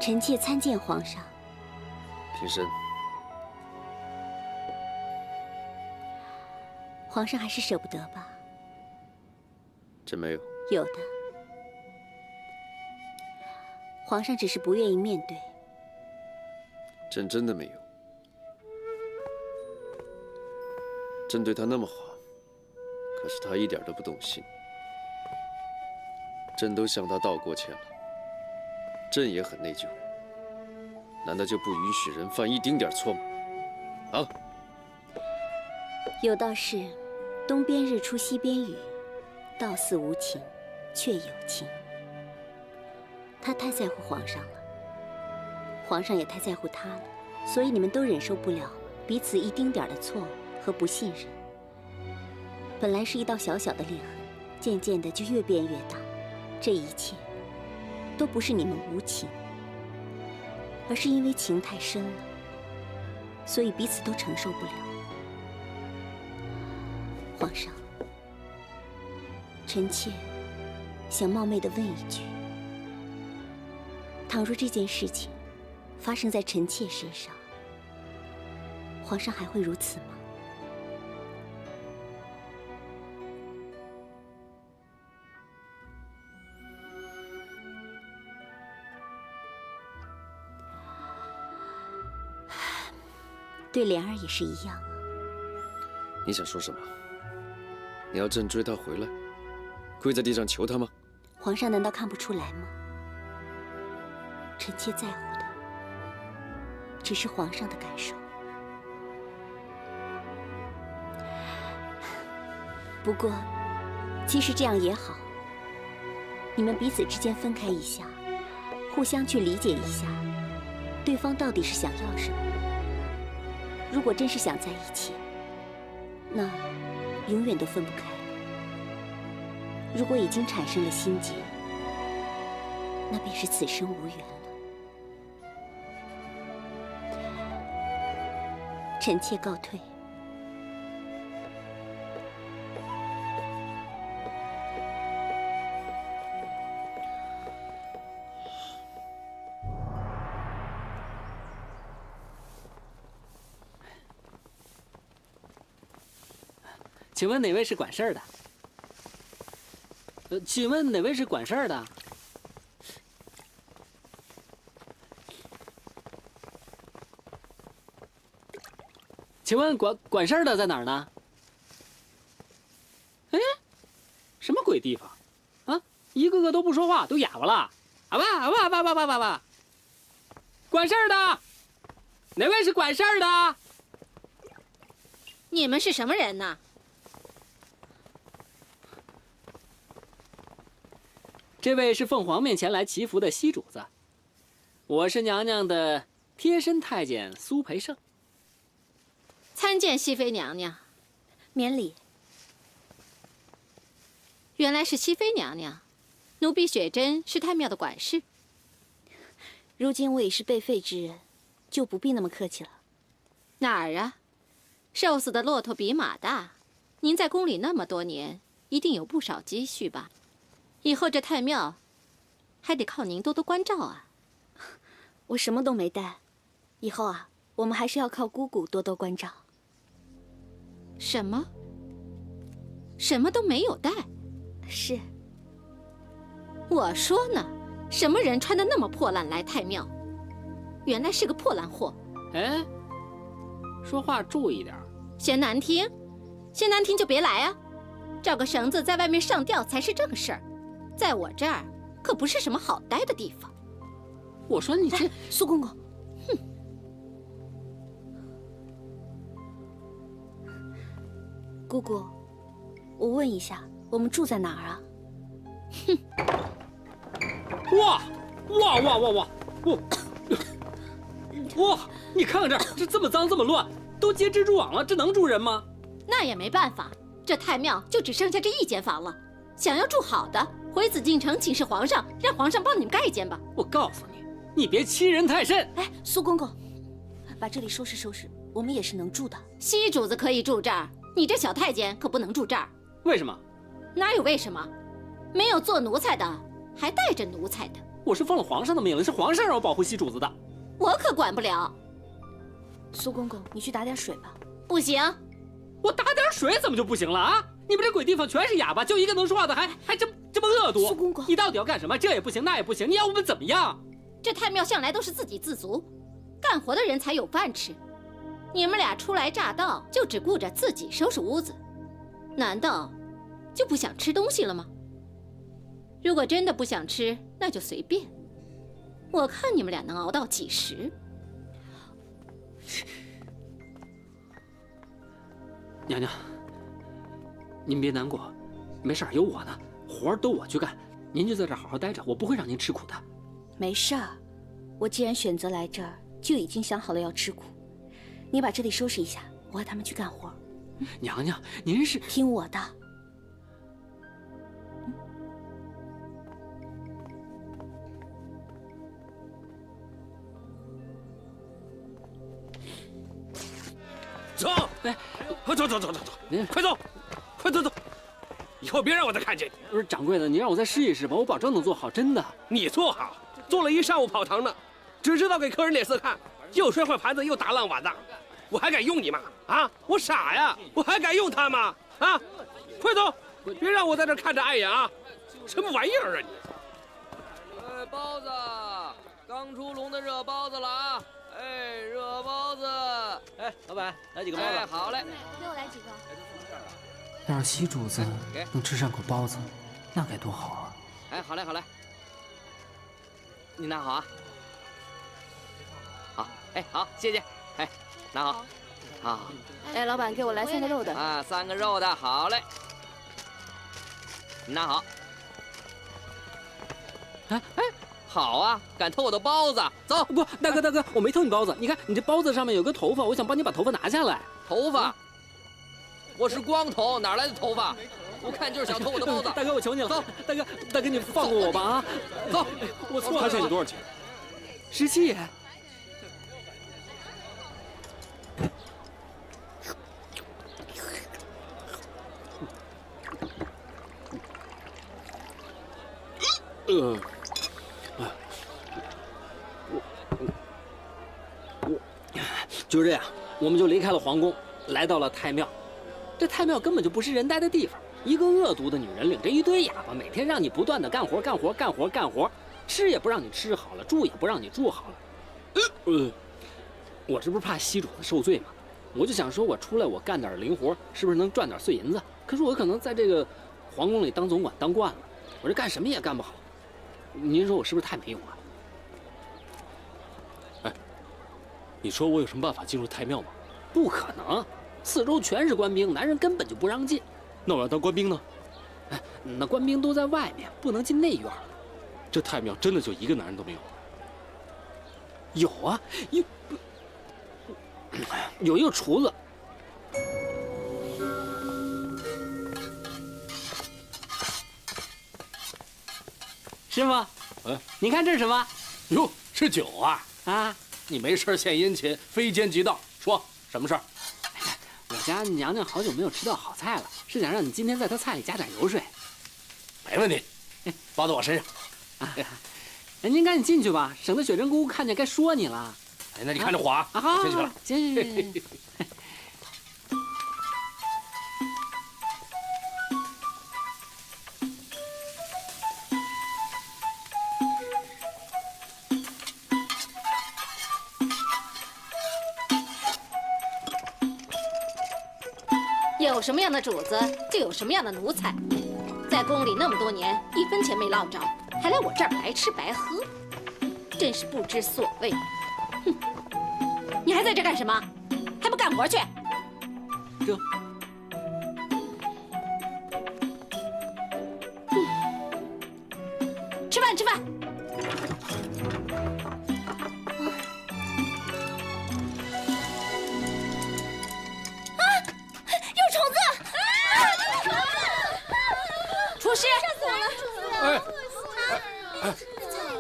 臣妾参见皇上。平身。皇上还是舍不得吧？朕没有。有的。皇上只是不愿意面对。朕真的没有。朕对他那么好，可是他一点都不动心。朕都向他道过歉了，朕也很内疚。难道就不允许人犯一丁点错吗？啊！有道是，东边日出西边雨，道似无情，却有情。他太在乎皇上了，皇上也太在乎他了，所以你们都忍受不了彼此一丁点的错误和不信任。本来是一道小小的裂痕，渐渐的就越变越大。这一切都不是你们无情，而是因为情太深了，所以彼此都承受不了。皇上，臣妾想冒昧地问一句：倘若这件事情发生在臣妾身上，皇上还会如此吗？对莲儿也是一样啊。你想说什么？你要朕追他回来，跪在地上求他吗？皇上难道看不出来吗？臣妾在乎的只是皇上的感受。不过，其实这样也好，你们彼此之间分开一下，互相去理解一下，对方到底是想要什么。如果真是想在一起，那永远都分不开了。如果已经产生了心结，那便是此生无缘了。臣妾告退。请问哪位是管事儿的？请问哪位是管事儿的？请问管事儿的在哪儿呢？哎，什么鬼地方？啊，一个个都不说话，都哑巴了。啊吧啊吧啊吧啊吧啊吧！管事儿的，哪位是管事儿的？你们是什么人呢？这位是凤凰面前来祈福的西主子，我是娘娘的贴身太监苏培盛。参见熹妃娘娘。免礼。原来是熹妃娘娘，奴婢雪珍是太庙的管事。如今我已是被废之人，就不必那么客气了。哪儿啊？瘦死的骆驼比马大。您在宫里那么多年，一定有不少积蓄吧？以后这太庙还得靠您多多关照啊。我什么都没带，以后啊，我们还是要靠姑姑多多关照。什么？什么都没有带？是。我说呢，什么人穿得那么破烂来太庙？原来是个破烂货。哎，说话注意点。嫌难听？嫌难听就别来啊！找个绳子在外面上吊才是正事儿。在我这儿可不是什么好待的地方。我说你这苏公公，哼！姑姑，我问一下，我们住在哪儿啊？哼！哇！哇！你看看这么脏这么乱，都结蜘蛛网了，这能住人吗？那也没办法，这太庙就只剩下这一间房了。想要住好的，回紫禁城请示皇上，让皇上帮你们盖一间吧。我告诉你，你别欺人太甚。哎，苏公公，把这里收拾收拾，我们也是能住的。西主子可以住这儿，你这小太监可不能住这儿。为什么？哪有为什么？没有做奴才的，还带着奴才的。我是奉了皇上的命令，是皇上让我保护西主子的。我可管不了。苏公公，你去打点水吧。不行，我打点水怎么就不行了啊？你们这鬼地方全是哑巴，就一个能说话的，还这么恶毒。苏公公，你到底要干什么？这也不行，那也不行，你要我们怎么样？这太庙向来都是自给自足，干活的人才有饭吃。你们俩初来乍到，就只顾着自己收拾屋子，难道就不想吃东西了吗？如果真的不想吃，那就随便。我看你们俩能熬到几时？娘娘，您别难过，没事儿，有我呢，活儿都我去干，您就在这儿好好待着，我不会让您吃苦的。没事儿，我既然选择来这儿，就已经想好了要吃苦。你把这里收拾一下，我和他们去干活。娘娘，您是听我的。走，哎，走，您快走，快走，以后别让我再看见你。不是掌柜的，你让我再试一试吧，我保证能做好，真的。你做好，做了一上午跑堂呢，只知道给客人脸色看，又摔坏盘子，又打烂碗的，我还敢用你吗？啊，我傻呀，我还敢用它吗？啊，快走，别让我在这看着碍眼啊！什么玩意儿啊你！哎，包子，刚出笼的热包子了啊！哎，热包子。哎，老板，来几个包子。哎，好嘞。给我来几个。要是西主子能吃上口包子，那该多好啊！哎，好嘞，好嘞。你拿好啊。好，哎，好，谢谢。哎，拿好。好。哎，老板，给我来3个肉的。啊，3个肉的，好嘞。你拿好。哎，好啊，敢偷我的包子，走！不，大哥，我没偷你包子，你看你这包子上面有个头发，我想帮你把头发拿下来。头发？我是光头，哪来的头发？我看就是想偷我的包子。大哥，我求你了，走！大哥，你放过我吧啊！走，我错了。他欠你多少钱？17爷。就这样，我们就离开了皇宫，来到了太庙。这太庙根本就不是人待的地方，一个恶毒的女人领着一堆哑巴，每天让你不断的干活，吃也不让你吃好了，住也不让你住好了。我这不是怕西主子受罪吗？我就想说，我出来我干点零活，是不是能赚点碎银子？可是我可能在这个皇宫里当总管当惯了，我这干什么也干不好。您说我是不是太没用了？你说我有什么办法进入太庙吗？不可能，四周全是官兵，男人根本就不让进。那我要当官兵呢？哎，那官兵都在外面，不能进内院。这太庙真的就一个男人都没有？有啊，有一个厨子。师傅，你看这是什么？哟，是酒啊！啊，你没事献殷勤，非奸即盗，说什么事儿？我家娘娘好久没有吃到好菜了，是想让你今天在她菜里加点油水。没问题，包到我身上。您赶紧进去吧，省得雪珍姑看见该说你了。哎，那你看着火啊！好，进去了。行。有什么样的主子，就有什么样的奴才。在宫里那么多年，1分钱没落着，还来我这儿白吃白喝，真是不知所谓。哼！你还在这干什么？还不干活去？这。吃饭。厨师，在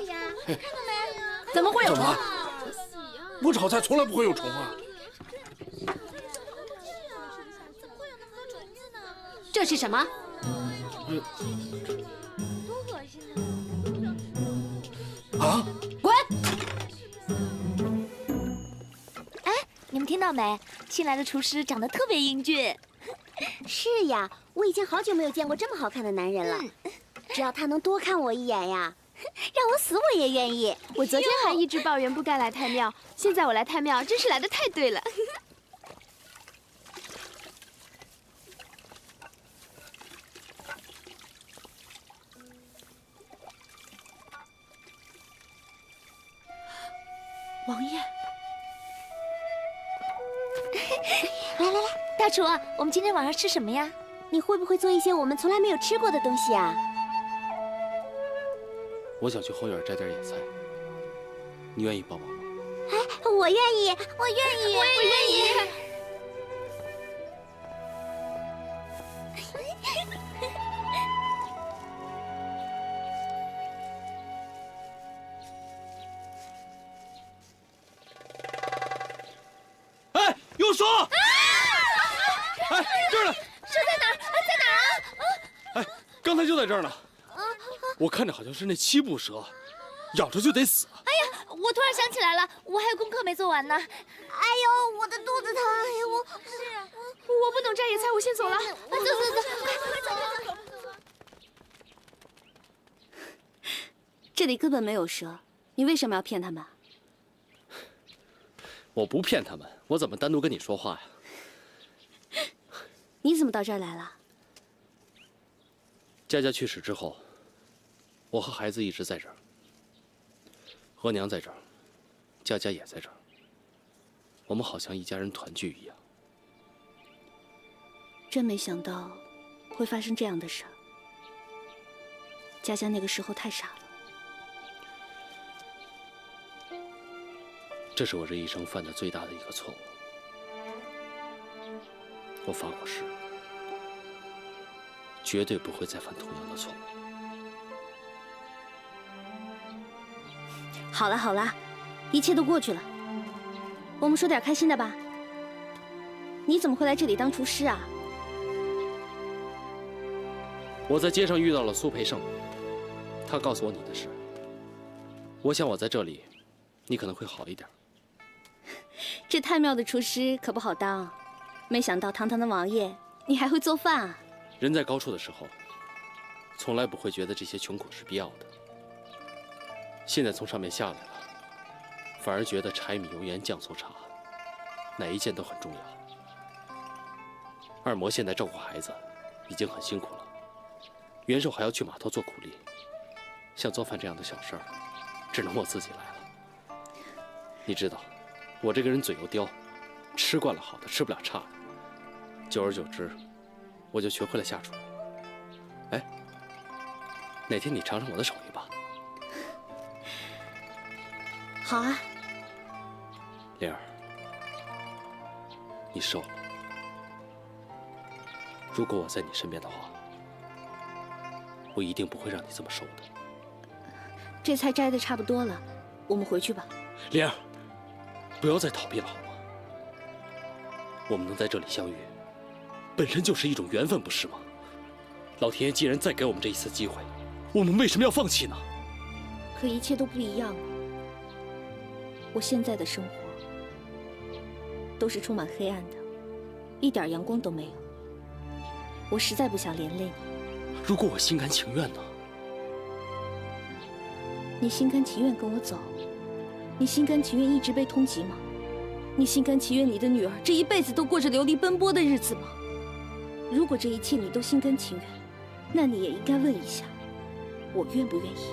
呀，看到没？怎么会有虫？我炒菜从来不会有虫啊！怎么会有那么多虫子呢？这是什么？多恶心啊！你们听到没？新来的厨师长得特别英俊。是呀，我已经好久没有见过这么好看的男人了。只要他能多看我一眼呀，让我死我也愿意。我昨天还一直抱怨不该来太庙，现在我来太庙，真是来得太对了。王爷，来，大厨，我们今天晚上吃什么呀？你会不会做一些我们从来没有吃过的东西啊？我想去后院摘点野菜，你愿意帮忙吗？哎，我愿意，我愿意，我也愿意。哎，有蛇！哎，这儿呢！蛇在哪儿？在哪儿啊？哎，刚才就在这儿呢。我看着好像是那七步蛇，咬着就得死。哎呀，我突然想起来了，我还有功课没做完呢。哎呦，我的肚子疼！哎呦，是啊，我不懂摘野菜，我先走了。走，快走！这里根本没有蛇，你为什么要骗他们？我不骗他们，我怎么单独跟你说话呀？你怎么到这儿来了？佳佳去世之后，我和孩子一直在这儿。额娘在这儿，佳佳也在这儿。我们好像一家人团聚一样。真没想到会发生这样的事儿。佳佳那个时候太傻了。这是我这一生犯的最大的一个错误。我发过誓，绝对不会再犯同样的错误。好了好了，一切都过去了。我们说点开心的吧。你怎么会来这里当厨师啊？我在街上遇到了苏培盛，他告诉我你的事。我想我在这里，你可能会好一点。这太庙的厨师可不好当，没想到堂堂的王爷，你还会做饭啊！人在高处的时候，从来不会觉得这些穷苦是必要的。现在从上面下来了，反而觉得柴米油盐酱醋茶，哪一件都很重要。二嬷现在照顾孩子，已经很辛苦了。元寿还要去码头做苦力，像做饭这样的小事儿，只能我自己来了。你知道，我这个人嘴又刁，吃惯了好的，吃不了差的。久而久之，我就学会了下厨。哎，哪天你尝尝我的手艺吧。好啊，灵儿，你瘦了。如果我在你身边的话，我一定不会让你这么瘦的。这菜摘的差不多了，我们回去吧。灵儿，不要再逃避了好吗？我们能在这里相遇，本身就是一种缘分，不是吗？老天爷既然再给我们这一次机会，我们为什么要放弃呢？可一切都不一样了。我现在的生活都是充满黑暗的，一点阳光都没有。我实在不想连累你。如果我心甘情愿呢？你心甘情愿跟我走？你心甘情愿一直被通缉吗？你心甘情愿你的女儿这一辈子都过着流离奔波的日子吗？如果这一切你都心甘情愿，那你也应该问一下，我愿不愿意？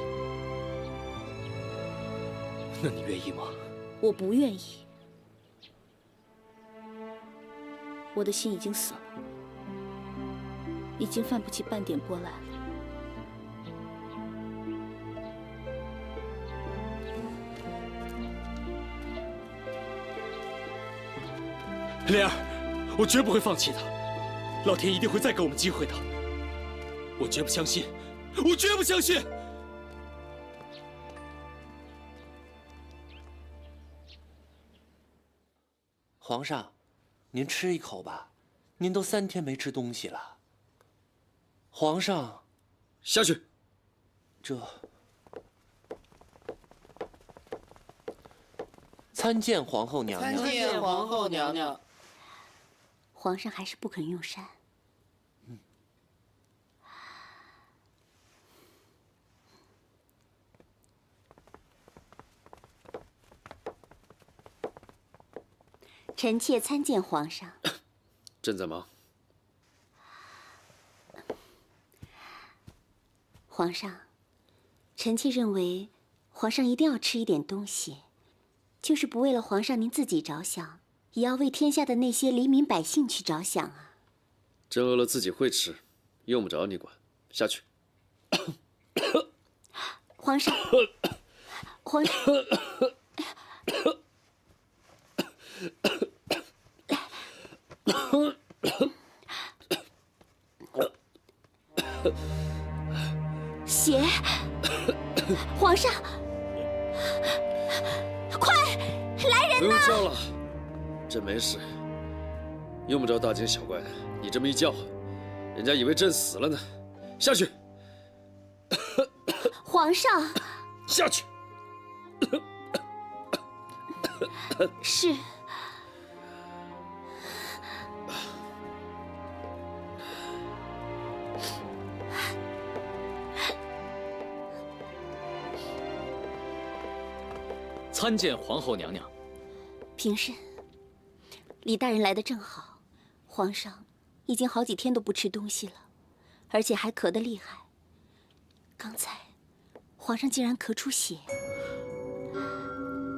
那你愿意吗？我不愿意。我的心已经死了，已经泛不起半点波澜了。灵儿，我绝不会放弃的，老天一定会再给我们机会的。我绝不相信，我绝不相信！皇上，您吃一口吧，您都3天没吃东西了。皇上，下去。这菜参见皇后娘娘。参见皇后娘娘。皇上还是不肯用膳。臣妾参见皇上。朕在忙。皇上，臣妾认为，皇上一定要吃一点东西，就是不为了皇上您自己着想，也要为天下的那些黎民百姓去着想啊。朕饿了自己会吃，用不着你管。下去。皇上，皇上。血！皇上，快来人呐！不用叫了，朕没事，用不着大惊小怪的。你这么一叫，人家以为朕死了呢。下去。皇上，下去。是。参见皇后娘娘。平身。李大人来得正好，皇上已经好几天都不吃东西了，而且还咳得厉害。刚才皇上竟然咳出血，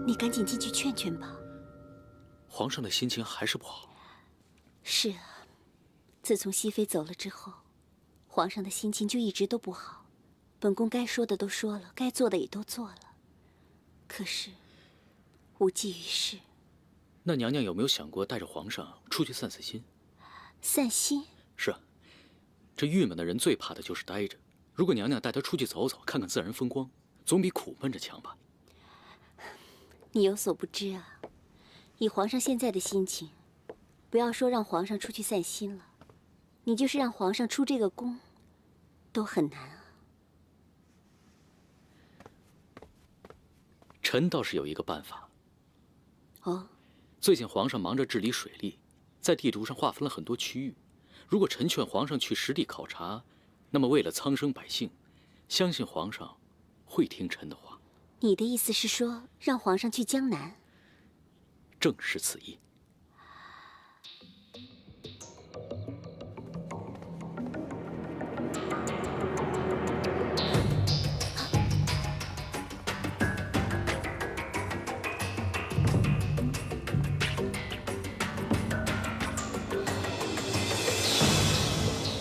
你赶紧进去劝劝吧。皇上的心情还是不好。是啊，自从熹妃走了之后，皇上的心情就一直都不好。本宫该说的都说了，该做的也都做了，可是无济于事。那娘娘有没有想过带着皇上出去散散心？散心？是啊，这郁闷的人最怕的就是待着。如果娘娘带他出去走走，看看自然风光，总比苦闷着强吧？你有所不知啊，以皇上现在的心情，不要说让皇上出去散心了，你就是让皇上出这个宫，都很难啊。臣倒是有一个办法。哦。最近皇上忙着治理水利，在地图上划分了很多区域。如果臣劝皇上去实地考察，那么为了苍生百姓，相信皇上会听臣的话。你的意思是说，让皇上去江南？正是此意。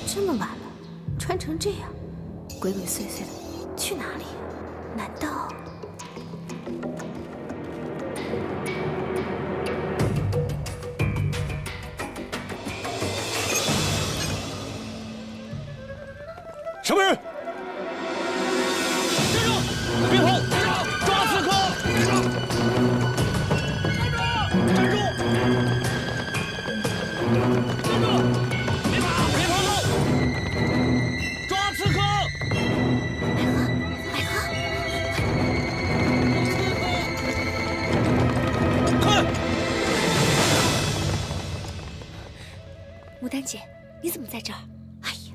这么晚了，穿成这样，鬼鬼祟祟的，去哪里？难道……什么人？站住！别跑！抓刺客！站住！站住！别跑！别跑！抓刺客！快！牡丹姐，你怎么在这儿？哎呀，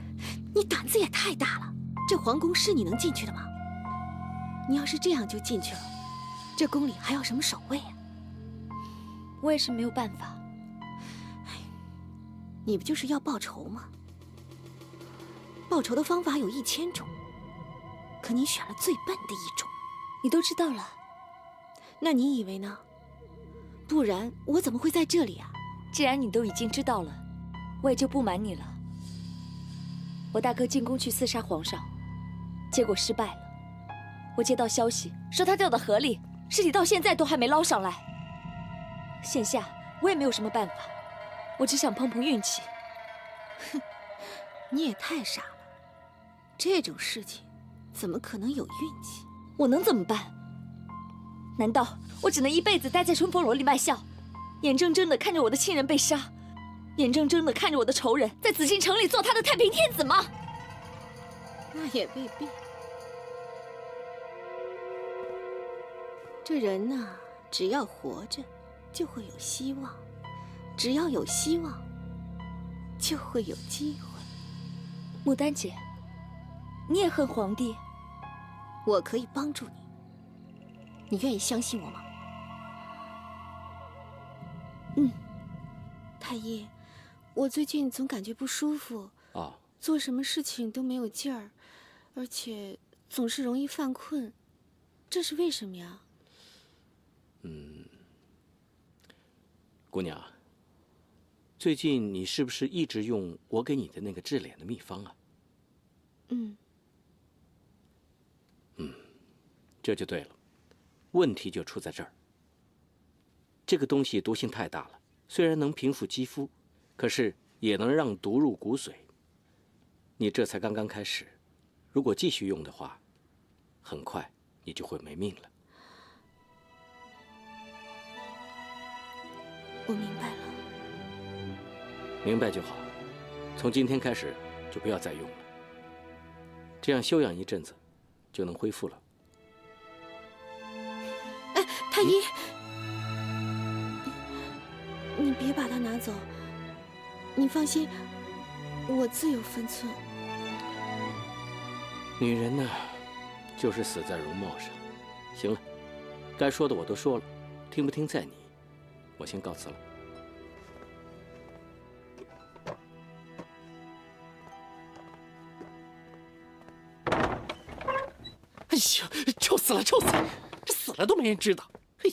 你胆子也太大了！这皇宫是你能进去的吗？你要是这样就进去了，这宫里还要什么守卫啊？我也是没有办法。你不就是要报仇吗？报仇的方法有1000种，可你选了最笨的一种。你都知道了，那你以为呢？不然我怎么会在这里啊？既然你都已经知道了，我也就不瞒你了。我大哥进宫去刺杀皇上，结果失败了。我接到消息说他掉到河里，尸体到现在都还没捞上来。现下我也没有什么办法，我只想碰碰运气。哼，你也太傻了，这种事情怎么可能有运气？我能怎么办？难道我只能一辈子待在春风楼里卖笑，眼睁睁地看着我的亲人被杀，眼睁睁地看着我的仇人在紫禁城里做他的太平天子吗？那也未必。这人呐，只要活着，就会有希望；只要有希望，就会有机会。牡丹姐，你也恨皇帝？我可以帮助你，你愿意相信我吗？太医，我最近总感觉不舒服，做什么事情都没有劲儿，而且总是容易犯困，这是为什么呀？姑娘，最近你是不是一直用我给你的那个治脸的秘方啊？这就对了，问题就出在这儿。这个东西毒性太大了，虽然能平复肌肤，可是也能让毒入骨髓。你这才刚刚开始，如果继续用的话，很快你就会没命了。我明白了。明白就好，从今天开始就不要再用了，这样休养一阵子，就能恢复了。哎，太医，你别把它拿走，你放心，我自有分寸。女人呢，就是死在容貌上。行了，该说的我都说了，听不听在你。我先告辞了。哎呦，臭死了，臭死了！这死了都没人知道。嘿，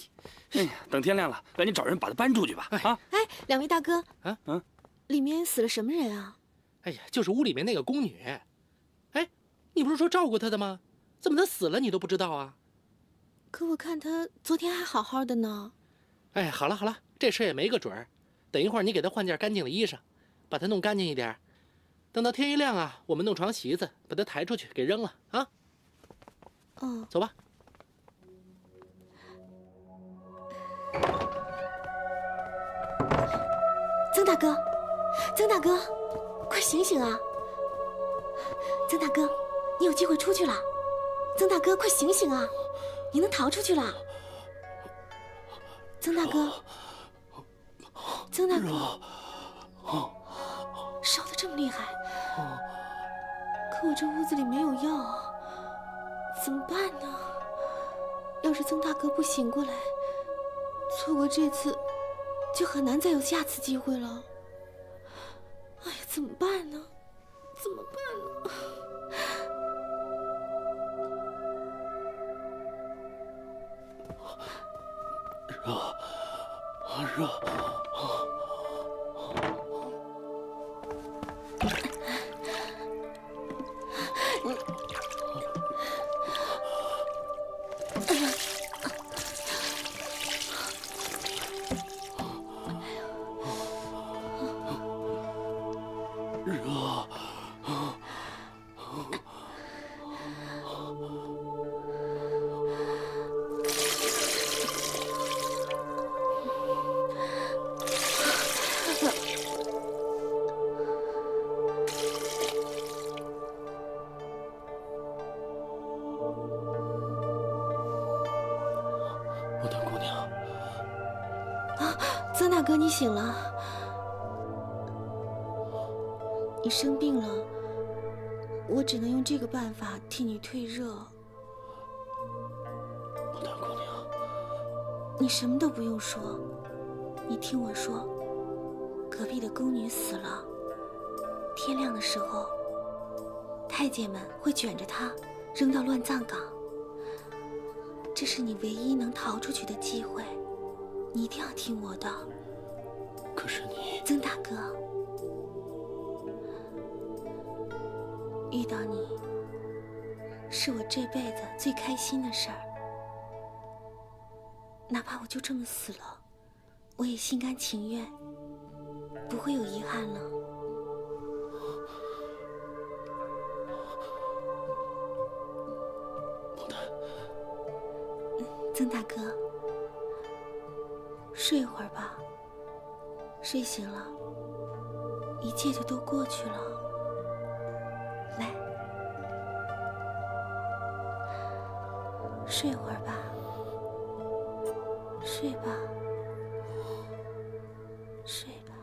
哎呀，等天亮了，赶紧找人把他搬出去吧。啊！哎，两位大哥，里面死了什么人啊？哎呀，就是屋里面那个宫女。哎，你不是说照顾她的吗？怎么她死了你都不知道啊？可我看她昨天还好好的呢。哎，好了好了，这事也没个准儿。等一会儿你给她换件干净的衣裳，把她弄干净一点。等到天一亮啊，我们弄床席子，把她抬出去给扔了啊。走吧。曾大哥，曾大哥，快醒醒啊！曾大哥，你有机会出去了。曾大哥，快醒醒啊！你能逃出去了。曾大哥，曾大哥，烧得这么厉害，可我这屋子里没有药，怎么办呢？要是曾大哥不醒过来，错过这次，就很难再有下次机会了。哎呀，怎么办呢？怎么办呢？热。曾大哥，你醒了。你生病了，我只能用这个办法替你退热。牡丹姑娘，你什么都不用说，你听我说，隔壁的宫女死了，天亮的时候，太监们会卷着她扔到乱葬岗。这是你唯一能逃出去的机会，你一定要听我的。可是你，曾大哥，遇到你是我这辈子最开心的事儿，哪怕我就这么死了，我也心甘情愿，不会有遗憾了。曾大哥，睡一会儿吧。睡醒了，一切就都过去了。来，睡会儿吧，睡。睡吧，睡吧。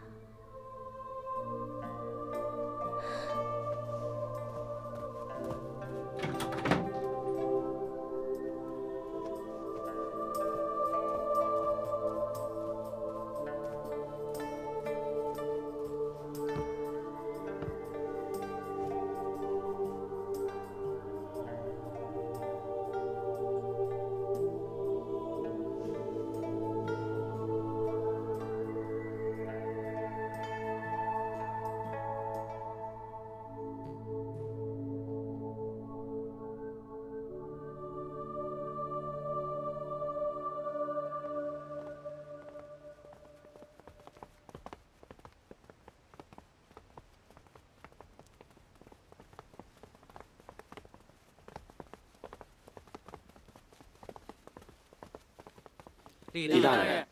李大人，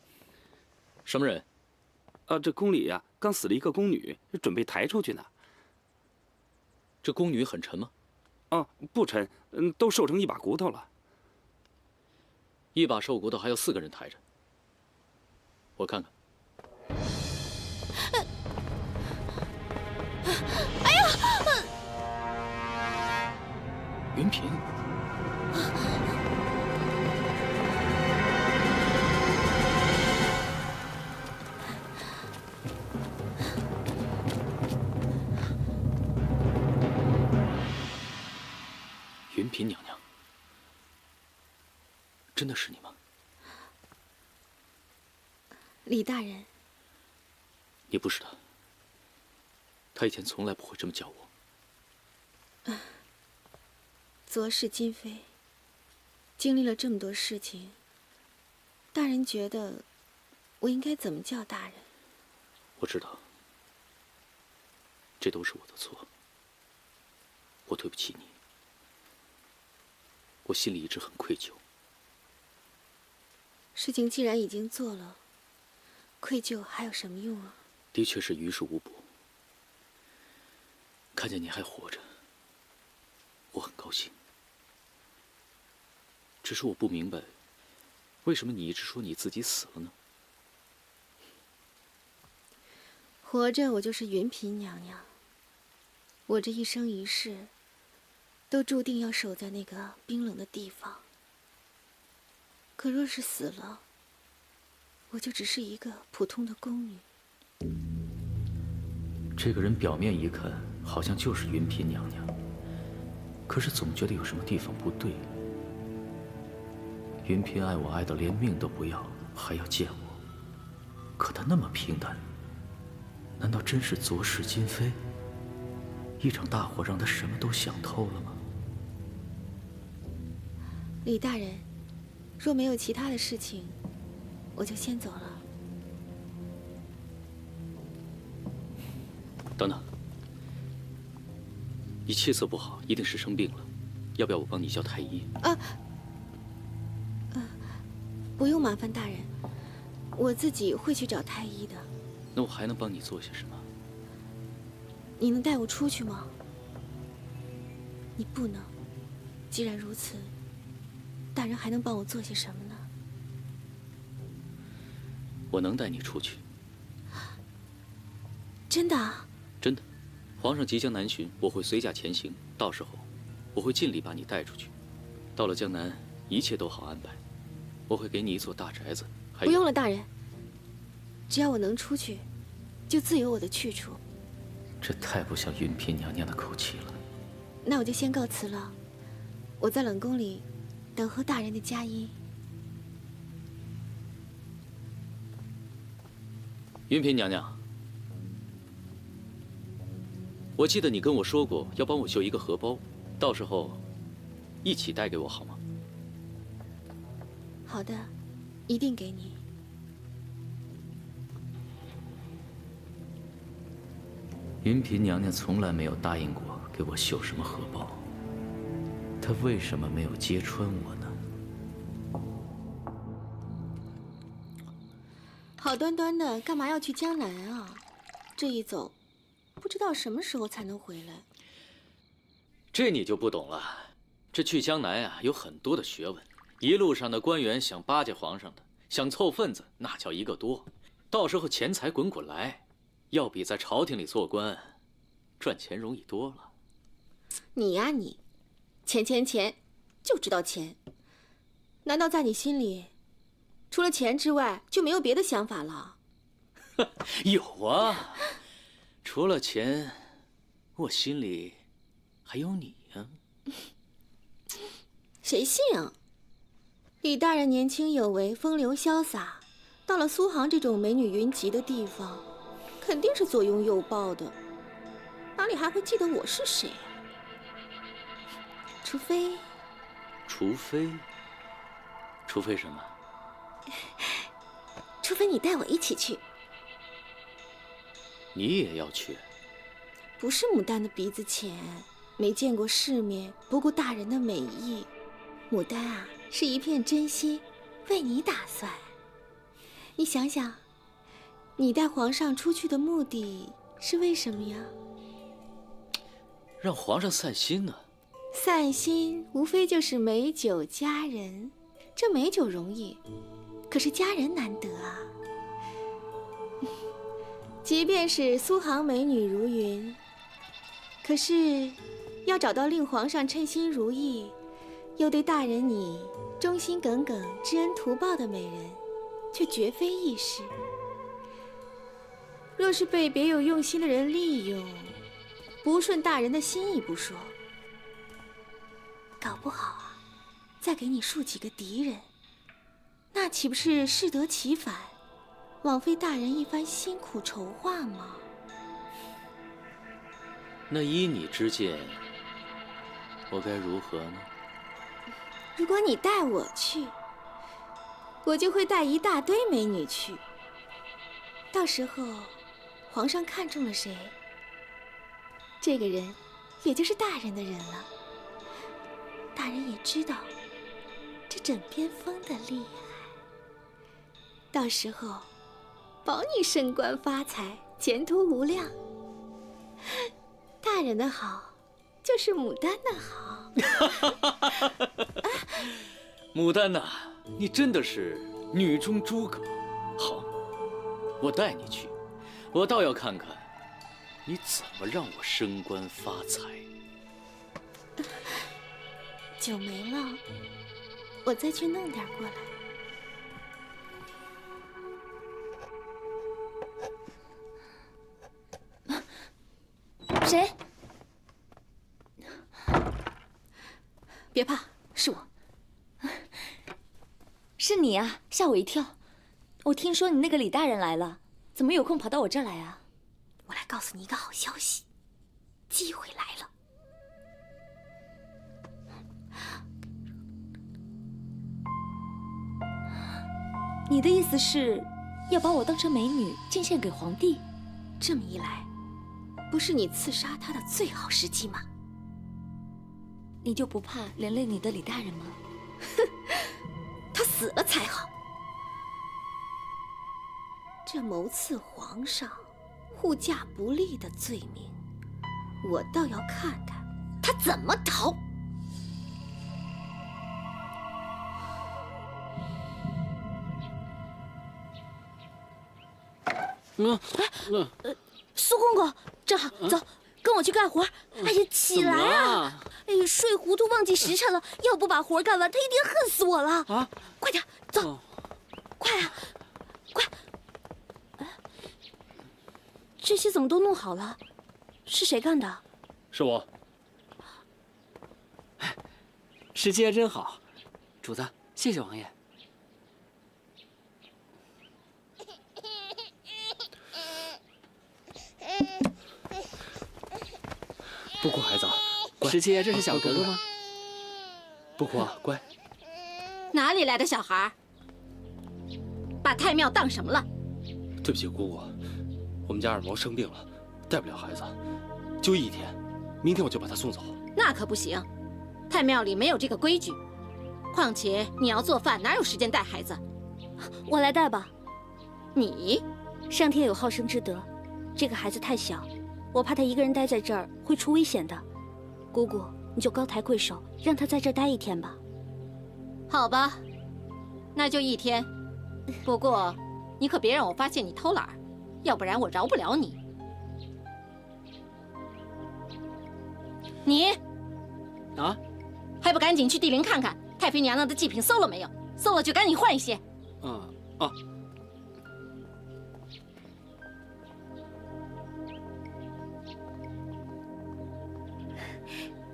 什么人？这宫里呀，刚死了一个宫女，准备抬出去呢。这宫女很沉吗？不沉，都瘦成一把骨头了。一把瘦骨头还要4个人抬着，我看看。哎呀！云嫔。云嫔娘娘，真的是你吗？李大人，你不是他，他以前从来不会这么叫我。昨是今非，经历了这么多事情，大人觉得我应该怎么叫大人？我知道，这都是我的错，我对不起你。我心里一直很愧疚。事情既然已经做了，愧疚还有什么用啊？的确是于事无补。看见你还活着，我很高兴。只是我不明白，为什么你一直说你自己死了呢？活着，我就是云嫔娘娘。我这一生一世，都注定要守在那个冰冷的地方。可若是死了，我就只是一个普通的宫女。这个人表面一看，好像就是云嫔娘娘，可是总觉得有什么地方不对。云嫔爱我爱到连命都不要，还要见我，可她那么平淡，难道真是昨是今非？一场大火让她什么都想透了吗？李大人，若没有其他的事情，我就先走了。等等，你气色不好，一定是生病了，要不要我帮你叫太医？不用麻烦大人，我自己会去找太医的。那我还能帮你做些什么？你能带我出去吗？你不能。既然如此，大人还能帮我做些什么呢？我能带你出去。真的啊？真的。皇上即将南巡，我会随驾前行，到时候我会尽力把你带出去。到了江南，一切都好安排。我会给你一座大宅子。不用了，大人。只要我能出去，就自有我的去处。这太不像云嫔娘娘的口气了。那我就先告辞了。我在冷宫里等候大人的佳音。云嫔娘娘，我记得你跟我说过要帮我绣一个荷包，到时候一起带给我好吗？好的，一定给你。云嫔娘娘从来没有答应过给我绣什么荷包，她为什么没有揭穿我呢？好端端的，干嘛要去江南啊？这一走，不知道什么时候才能回来。这你就不懂了。这去江南啊，有很多的学问。一路上的官员想巴结皇上的，想凑份子那叫一个多，到时候钱财滚滚来，要比在朝廷里做官赚钱容易多了。你呀你，钱钱钱，就知道钱。难道在你心里，除了钱之外就没有别的想法了？有啊，除了钱，我心里还有你呀。谁信啊？李大人年轻有为，风流潇洒，到了苏杭这种美女云集的地方，肯定是左拥右抱的，哪里还会记得我是谁啊？除非什么？除非你带我一起去。你也要去？不是牡丹的鼻子浅，没见过世面，不顾大人的美意。牡丹啊，是一片真心，为你打算。你想想，你带皇上出去的目的是为什么呀？让皇上散心呢。散心无非就是美酒佳人，这美酒容易，可是佳人难得啊。即便是苏杭美女如云，可是要找到令皇上称心如意，又对大人你忠心耿耿、知恩图报的美人，却绝非易事。若是被别有用心的人利用，不顺大人的心意不说，搞不好啊，再给你树几个敌人，那岂不是适得其反，枉费大人一番辛苦筹划吗？那依你之见，我该如何呢？如果你带我去，我就会带一大堆美女去。到时候，皇上看中了谁，这个人也就是大人的人了。大人也知道这枕边风的厉害，到时候保你升官发财，前途无量。大人的好，就是牡丹的好。牡丹呐，你真的是女中诸葛。好，我带你去，我倒要看看你怎么让我升官发财。酒没了，我再去弄点过来。谁？别怕，是我。是你啊，吓我一跳。我听说你那个李大人来了，怎么有空跑到我这儿来啊？我来告诉你一个好消息，机会来了。你的意思是，要把我当成美女进献给皇帝？这么一来，不是你刺杀他的最好时机吗？你就不怕连累你的李大人吗？哼，他死了才好。这谋刺皇上、护驾不力的罪名，我倒要看看他怎么逃。苏公公，正好，走，跟我去干活。哎呀，起来啊！哎呀，睡糊涂忘记时辰了，要不把活干完，他一定恨死我了。啊！快点，走，快啊，快！这些怎么都弄好了？是谁干的？是我。时机还真好，主子，谢谢王爷。不哭，孩子，乖。十七，这是小哥哥吗？不哭啊，乖。哪里来的小孩？把太庙当什么了？对不起，姑姑，我们家二毛生病了，带不了孩子，就1天，明天我就把他送走。那可不行，太庙里没有这个规矩。况且你要做饭，哪有时间带孩子？我来带吧。你，上天有好生之德，这个孩子太小。我怕他一个人待在这儿会出危险的，姑姑，你就高抬贵手，让他在这儿待1天吧。好吧，那就1天。不过，你可别让我发现你偷懒，要不然我饶不了你。你，啊，还不赶紧去帝陵看看太妃娘娘的祭品搜了没有？搜了就赶紧换一些。啊。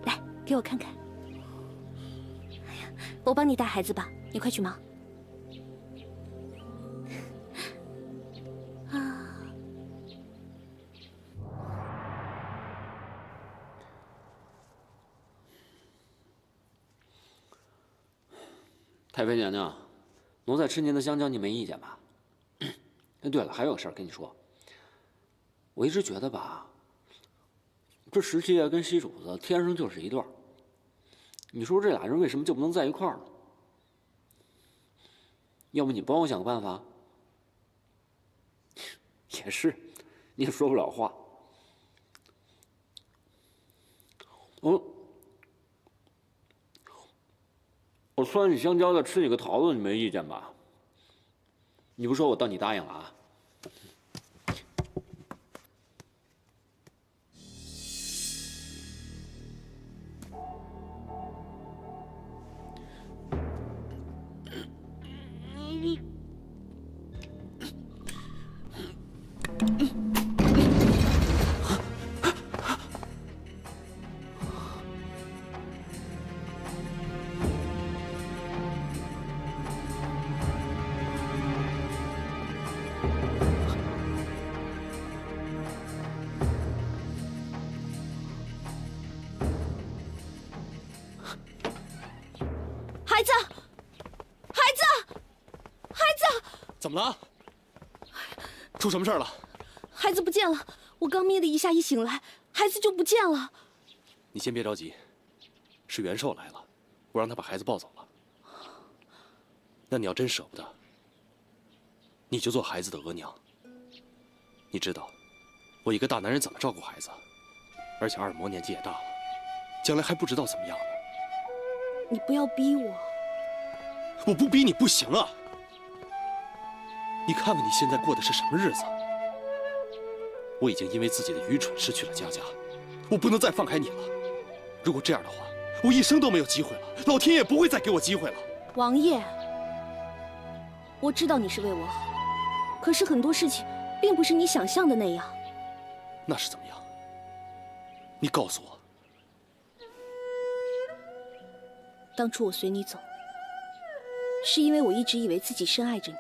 来，给我看看。哎呀，我帮你带孩子吧，你快去忙。太妃娘娘，奴才吃您的香蕉，你没意见吧？哎，对了，还有个事儿跟你说。我一直觉得吧，这17爷跟西主子天生就是一对儿。你说这俩人为什么就不能在一块儿呢？要不你帮我想个办法？也是，你也说不了话。我酸你香蕉，再吃你个桃子，你没意见吧？你不说我当你答应了啊？孩子，孩子，孩子，怎么了？出什么事儿了？孩子不见了！我刚眯了一下，一醒来，孩子就不见了。你先别着急，是元寿来了，我让他把孩子抱走了。那你要真舍不得，你就做孩子的额娘。你知道，我一个大男人怎么照顾孩子？而且二嬷年纪也大了，将来还不知道怎么样呢。你不要逼我。我不逼你不行啊！你看看你现在过的是什么日子？我已经因为自己的愚蠢失去了佳佳，我不能再放开你了。如果这样的话，我一生都没有机会了，老天爷不会再给我机会了。王爷，我知道你是为我好，可是很多事情并不是你想象的那样。那是怎么样？你告诉我。当初我随你走，是因为我一直以为自己深爱着你，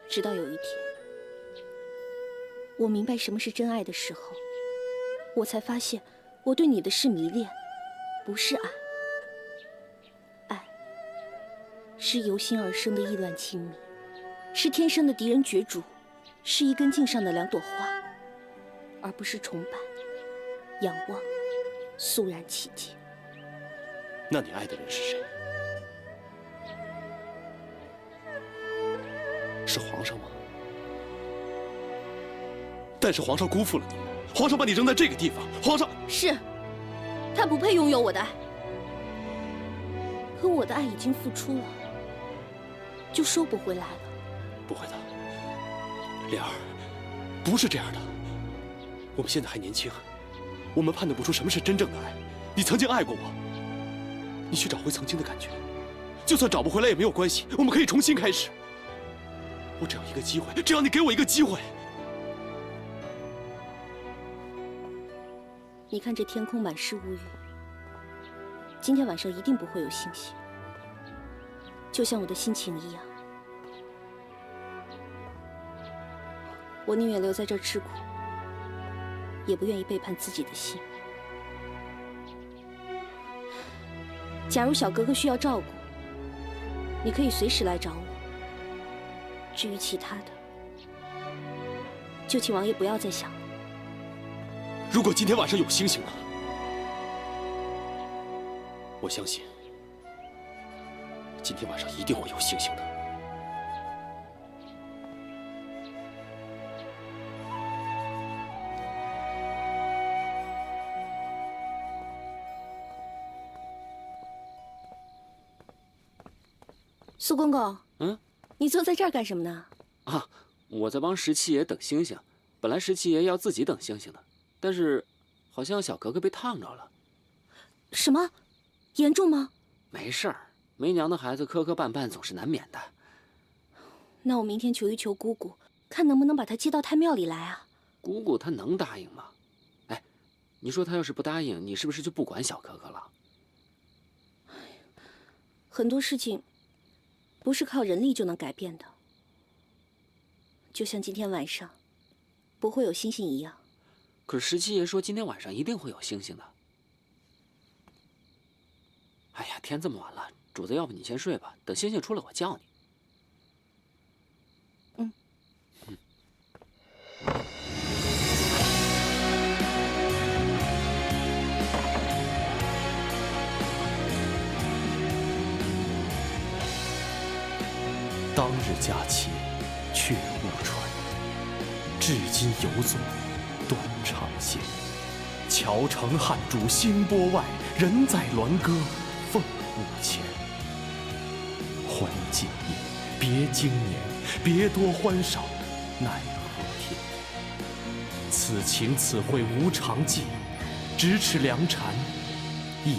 直到有一天，我明白什么是真爱的时候，我才发现我对你的是迷恋，不是爱。爱是由心而生的意乱情迷，是天生的敌人角逐，是一根茎上的2朵花，而不是崇拜、仰望、肃然起敬。那你爱的人是谁？是皇上吗？但是皇上辜负了你，皇上把你扔在这个地方，皇上是，他不配拥有我的爱，可我的爱已经付出了，就收不回来了。不会的，莲儿，不是这样的。我们现在还年轻，我们判断不出什么是真正的爱。你曾经爱过我。你去找回曾经的感觉，就算找不回来也没有关系，我们可以重新开始。我只要一个机会，只要你给我一个机会。你看这天空满是乌云，今天晚上一定不会有星星，就像我的心情一样。我宁愿留在这儿吃苦，也不愿意背叛自己的心。假如小哥哥需要照顾，你可以随时来找我。至于其他的，就请王爷不要再想了。如果今天晚上有星星呢？我相信，今天晚上一定会有星星的。苏公公，嗯，你坐在这儿干什么呢？啊，我在帮十七爷等星星。本来十七爷要自己等星星的，但是好像小格格被烫着了。什么？严重吗？没事儿，没娘的孩子磕磕绊绊总是难免的。那我明天求一求姑姑，看能不能把她接到太庙里来啊。姑姑她能答应吗？哎，你说她要是不答应，你是不是就不管小格格了？很多事情不是靠人力就能改变的，就像今天晚上不会有星星一样。可是十七爷说今天晚上一定会有星星的。哎呀，天这么晚了，主子，要不你先睡吧，等星星出来我叫你。当日佳期，却误传，至今犹作断肠线。桥城汉主兴波外，人在鸾歌凤舞前。欢今夜，别经年，别多欢少，奈何天。此情此会无常计，咫尺良缠，亦